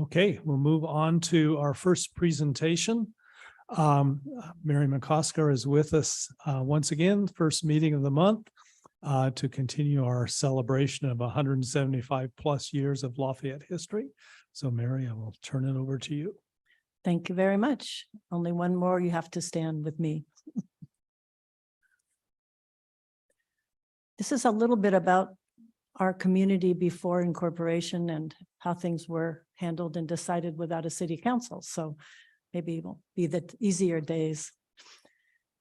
Okay, we'll move on to our first presentation. Mary McCosker is with us once again, first meeting of the month, to continue our celebration of 175 plus years of Lafayette history. So Mary, I will turn it over to you. Thank you very much. Only one more, you have to stand with me. This is a little bit about our community before incorporation and how things were handled and decided without a city council. So maybe it will be the easier days.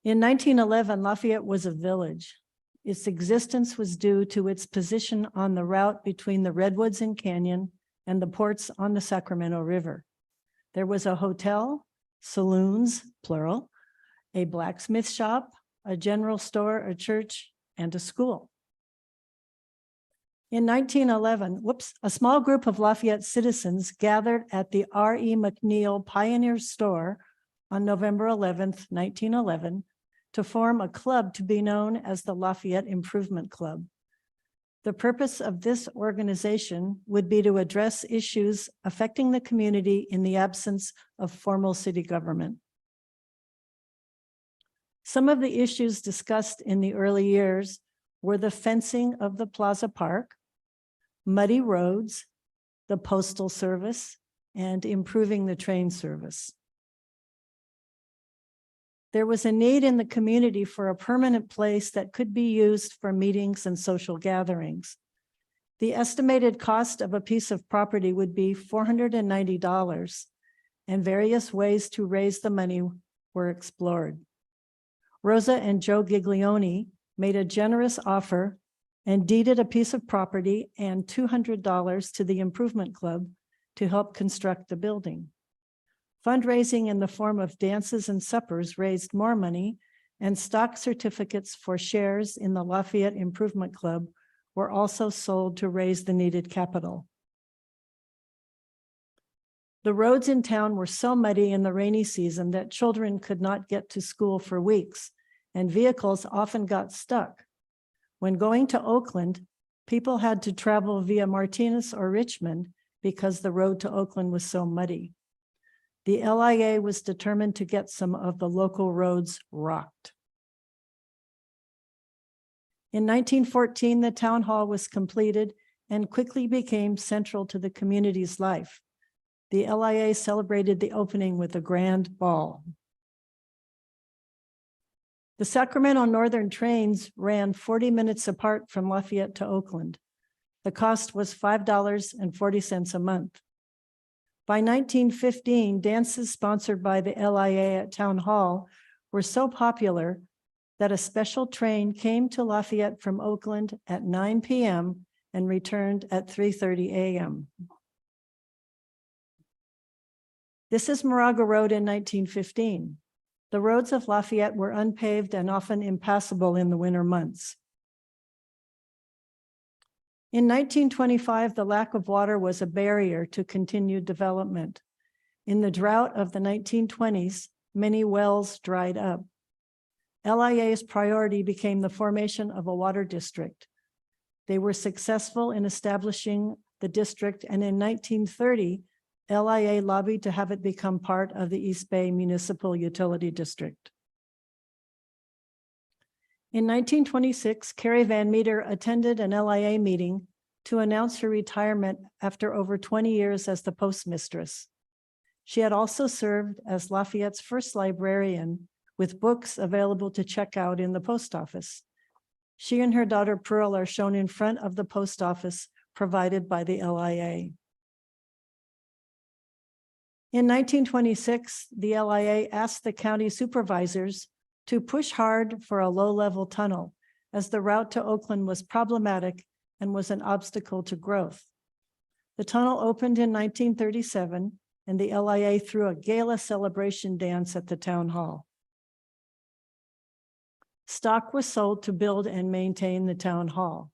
In 1911, Lafayette was a village. Its existence was due to its position on the route between the Redwoods and Canyon and the ports on the Sacramento River. There was a hotel, saloons, plural, a blacksmith shop, a general store, a church, and a school. In 1911, a small group of Lafayette citizens gathered at the R.E. McNeil Pioneer Store on November 11th, 1911, to form a club to be known as the Lafayette Improvement Club. The purpose of this organization would be to address issues affecting the community in the absence of formal city government. Some of the issues discussed in the early years were the fencing of the Plaza Park, muddy roads, the postal service, and improving the train service. There was a need in the community for a permanent place that could be used for meetings and social gatherings. The estimated cost of a piece of property would be $490, and various ways to raise the money were explored. Rosa and Joe Giglione made a generous offer and deeded a piece of property and $200 to the Improvement Club to help construct the building. Fundraising in the form of dances and suppers raised more money, and stock certificates for shares in the Lafayette Improvement Club were also sold to raise the needed capital. The roads in town were so muddy in the rainy season that children could not get to school for weeks, and vehicles often got stuck. When going to Oakland, people had to travel via Martinez or Richmond because the road to Oakland was so muddy. The LIA was determined to get some of the local roads rocked. In 1914, the town hall was completed and quickly became central to the community's life. The LIA celebrated the opening with a grand ball. The Sacramento Northern trains ran 40 minutes apart from Lafayette to Oakland. The cost was $5.40 a month. By 1915, dances sponsored by the LIA at Town Hall were so popular that a special train came to Lafayette from Oakland at 9 p.m. and returned at 3:30 a.m. This is Moraga Road in 1915. The roads of Lafayette were unpaved and often impassable in the winter months. In 1925, the lack of water was a barrier to continued development. In the drought of the 1920s, many wells dried up. LIA's priority became the formation of a water district. They were successful in establishing the district, and in 1930, LIA lobbied to have it become part of the East Bay Municipal Utility District. In 1926, Carrie Van Meter attended an LIA meeting to announce her retirement after over 20 years as the postmistress. She had also served as Lafayette's first librarian, with books available to check out in the post office. She and her daughter Pearl are shown in front of the post office provided by the LIA. In 1926, the LIA asked the county supervisors to push hard for a low-level tunnel, as the route to Oakland was problematic and was an obstacle to growth. The tunnel opened in 1937, and the LIA threw a gala celebration dance at the town hall. Stock was sold to build and maintain the town hall.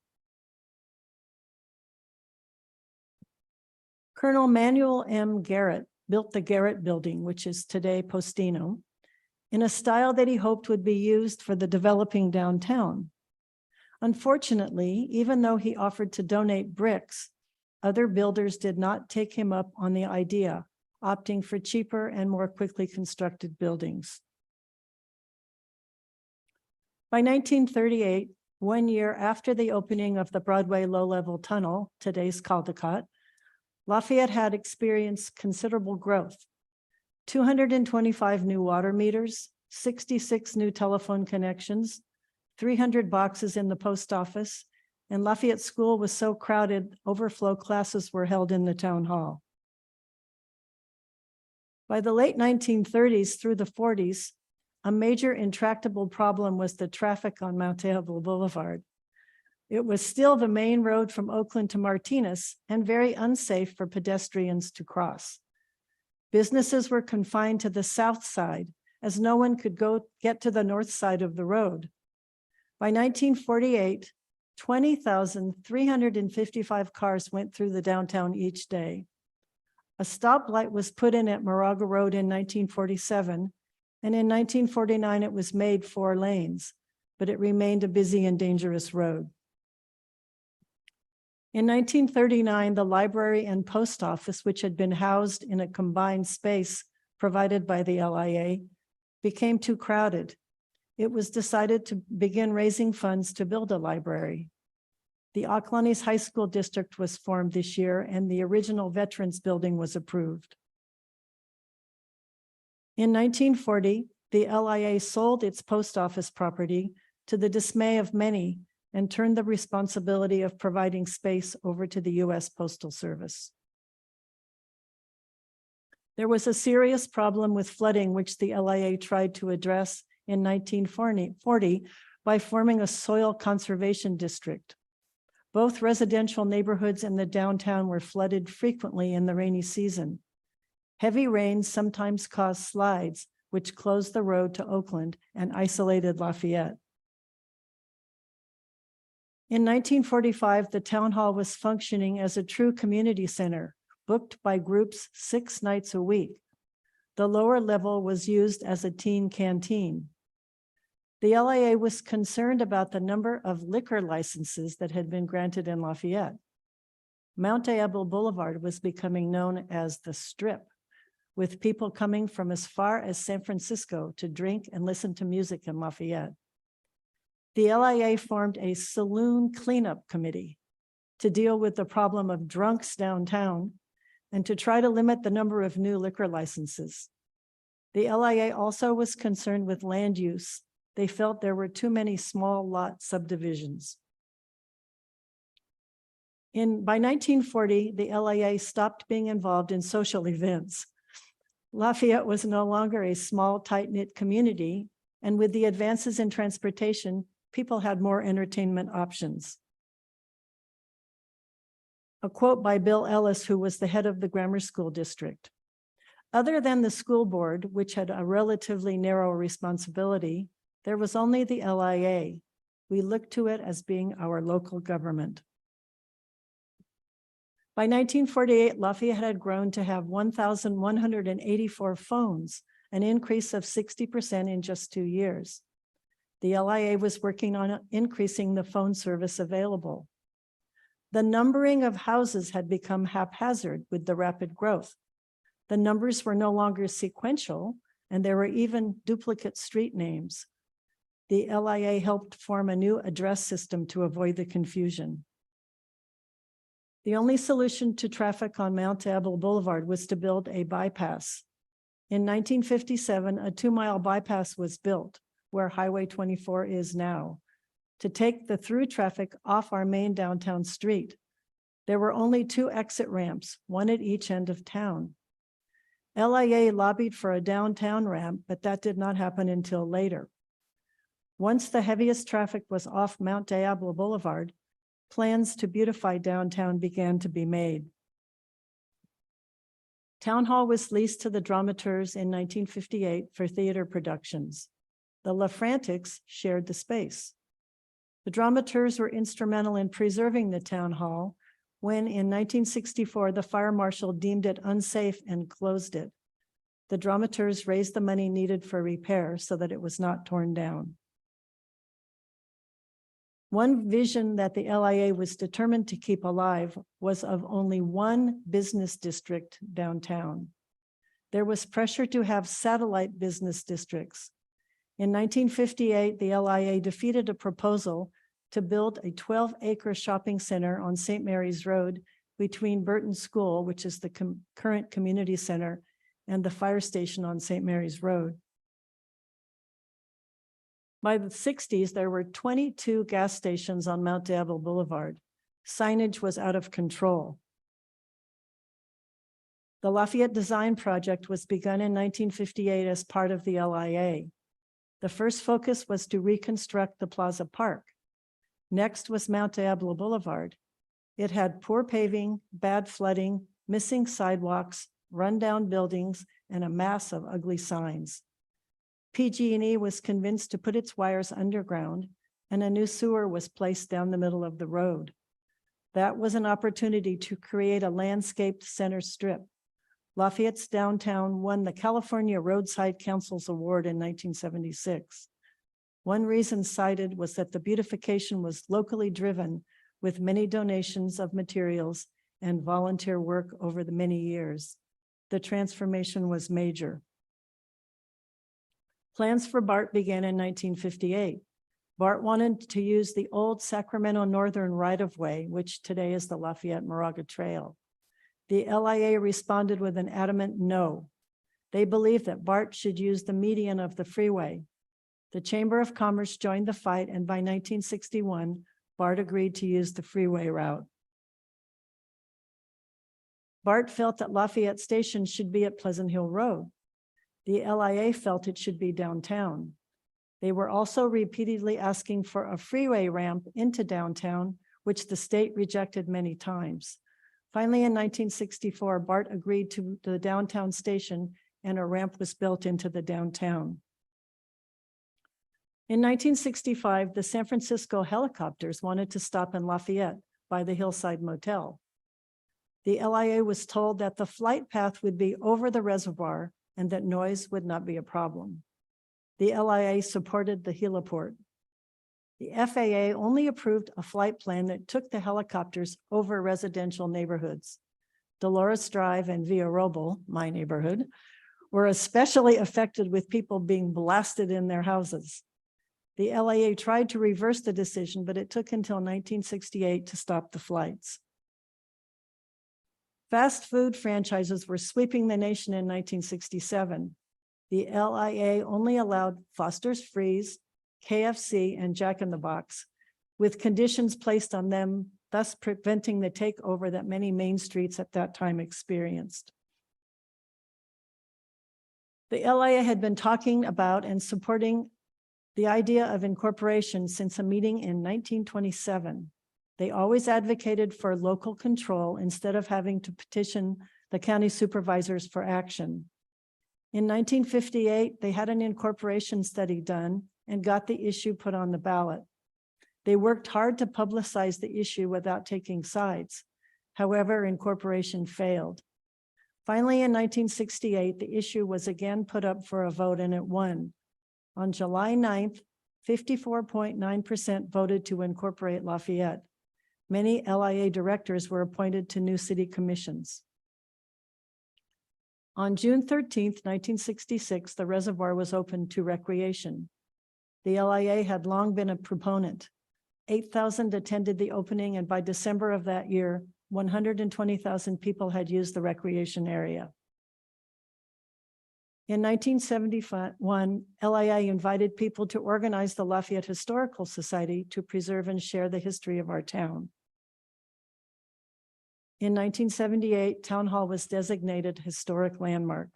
Colonel Manuel M. Garrett built the Garrett Building, which is today Postino, in a style that he hoped would be used for the developing downtown. Unfortunately, even though he offered to donate bricks, Other builders did not take him up on the idea, opting for cheaper and more quickly constructed buildings. By 1938, 1 year after the opening of the Broadway low-level tunnel, today's Caldecott, Lafayette had experienced considerable growth. 225 new water meters, 66 new telephone connections, 300 boxes in the post office, and Lafayette School was so crowded, overflow classes were held in the town hall. By the late 1930s through the 40s, a major intractable problem was the traffic on Mount Diablo Boulevard. It was still the main road from Oakland to Martinez and very unsafe for pedestrians to cross. Businesses were confined to the south side as no one could get to the north side of the road. By 1948, 20,355 cars went through the downtown each day. A stoplight was put in at Moraga Road in 1947, and in 1949 it was made 4 lanes, but it remained a busy and dangerous road. In 1939, the library and post office, which had been housed in a combined space provided by the LIA, became too crowded. It was decided to begin raising funds to build a library. The Ocklaneys High School District was formed this year, and the original Veterans Building was approved. In 1940, the LIA sold its post office property to the dismay of many and turned the responsibility of providing space over to the U.S. Postal Service. There was a serious problem with flooding, which the LIA tried to address in 1940 by forming a soil conservation district. Both residential neighborhoods in the downtown were flooded frequently in the rainy season. Heavy rains sometimes caused slides, which closed the road to Oakland and isolated Lafayette. In 1945, the town hall was functioning as a true community center, booked by groups 6 nights a week. The lower level was used as a teen canteen. The LIA was concerned about the number of liquor licenses that had been granted in Lafayette. Mount Diablo Boulevard was becoming known as the Strip, with people coming from as far as San Francisco to drink and listen to music in Lafayette. The LIA formed a saloon cleanup committee to deal with the problem of drunks downtown and to try to limit the number of new liquor licenses. The LIA also was concerned with land use. They felt there were too many small lot subdivisions. By 1940, the LIA stopped being involved in social events. Lafayette was no longer a small, tight-knit community, and with the advances in transportation, people had more entertainment options. A quote by Bill Ellis, who was the head of the grammar school district. Other than the school board, which had a relatively narrow responsibility, there was only the LIA. We looked to it as being our local government. By 1948, Lafayette had grown to have 1,184 phones, an increase of 60% in just 2 years. The LIA was working on increasing the phone service available. The numbering of houses had become haphazard with the rapid growth. The numbers were no longer sequential, and there were even duplicate street names. The LIA helped form a new address system to avoid the confusion. The only solution to traffic on Mount Diablo Boulevard was to build a bypass. In 1957, a 2-mile bypass was built, where Highway 24 is now, to take the through traffic off our main downtown street. There were only 2 exit ramps, one at each end of town. LIA lobbied for a downtown ramp, but that did not happen until later. Once the heaviest traffic was off Mount Diablo Boulevard, plans to beautify downtown began to be made. Town Hall was leased to the Dramateurs in 1958 for theater productions. The LaFrantics shared the space. The Dramateurs were instrumental in preserving the town hall when in 1964, the fire marshal deemed it unsafe and closed it. The Dramateurs raised the money needed for repair so that it was not torn down. One vision that the LIA was determined to keep alive was of only one business district downtown. There was pressure to have satellite business districts. In 1958, the LIA defeated a proposal to build a 12-acre shopping center on St. Mary's Road between Burton School, which is the current community center, and the fire station on St. Mary's Road. By the 60s, there were 22 gas stations on Mount Diablo Boulevard. Signage was out of control. The Lafayette Design Project was begun in 1958 as part of the LIA. The first focus was to reconstruct the Plaza Park. Next was Mount Diablo Boulevard. It had poor paving, bad flooding, missing sidewalks, rundown buildings, and a mass of ugly signs. PG&E was convinced to put its wires underground, and a new sewer was placed down the middle of the road. That was an opportunity to create a landscaped center strip. Lafayette's downtown won the California Roadside Council's Award in 1976. One reason cited was that the beautification was locally driven, with many donations of materials and volunteer work over the many years. The transformation was major. Plans for BART began in 1958. BART wanted to use the old Sacramento Northern right-of-way, which today is the Lafayette-Moraga Trail. The LIA responded with an adamant no. They believed that BART should use the median of the freeway. The Chamber of Commerce joined the fight, and by 1961, BART agreed to use the freeway route. BART felt that Lafayette Station should be at Pleasant Hill Road. The LIA felt it should be downtown. They were also repeatedly asking for a freeway ramp into downtown, which the state rejected many times. Finally, in 1964, BART agreed to the downtown station, and a ramp was built into the downtown. In 1965, the San Francisco helicopters wanted to stop in Lafayette by the Hillside Motel. The LIA was told that the flight path would be over the reservoir and that noise would not be a problem. The LIA supported the heliport. The FAA only approved a flight plan that took the helicopters over residential neighborhoods. Dolores Drive and Villa Roble, my neighborhood, were especially affected, with people being blasted in their houses. The LIA tried to reverse the decision, but it took until 1968 to stop the flights. Fast food franchises were sweeping the nation in 1967. The LIA only allowed Foster's Freeze, KFC, and Jack in the Box, with conditions placed on them, thus preventing the takeover that many main streets at that time experienced. The LIA had been talking about and supporting the idea of incorporation since a meeting in 1927. They always advocated for local control instead of having to petition the county supervisors for action. In 1958, they had an incorporation study done and got the issue put on the ballot. They worked hard to publicize the issue without taking sides. However, incorporation failed. Finally, in 1968, the issue was again put up for a vote, and it won. On July 9th, 54.9% voted to incorporate Lafayette. Many LIA directors were appointed to new city commissions. On June 13th, 1966, the reservoir was opened to recreation. The LIA had long been a proponent. 8,000 attended the opening, and by December of that year, 120,000 people had used the recreation area. In 1971, LIA invited people to organize the Lafayette Historical Society to preserve and share the history of our town. In 1978, Town Hall was designated historic landmark.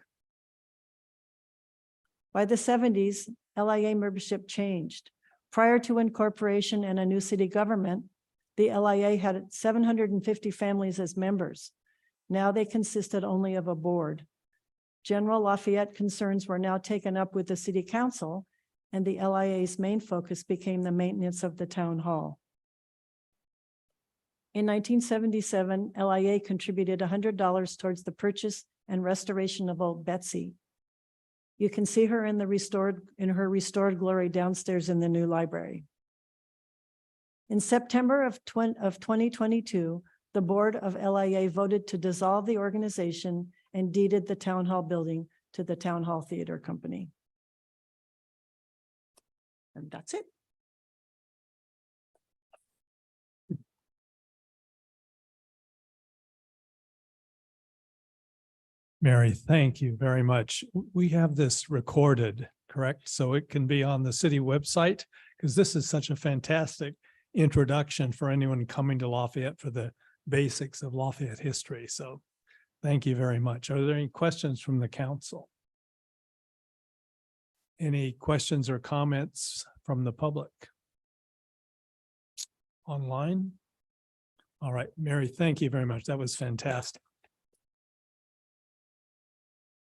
By the 70s, LIA membership changed. Prior to incorporation and a new city government, the LIA had 750 families as members. Now they consisted only of a board. General Lafayette concerns were now taken up with the city council, and the LIA's main focus became the maintenance of the town hall. In 1977, LIA contributed $100 towards the purchase and restoration of Old Betsy. You can see her in her restored glory downstairs in the new library. In September of 2022, the Board of LIA voted to dissolve the organization and deeded the Town Hall building to the Town Hall Theater Company. And that's it. Mary, thank you very much. We have this recorded, correct? So it can be on the city website, because this is such a fantastic introduction for anyone coming to Lafayette for the basics of Lafayette history. So thank you very much. Are there any questions from the council? Any questions or comments from the public? Online? All right, Mary, thank you very much. That was fantastic.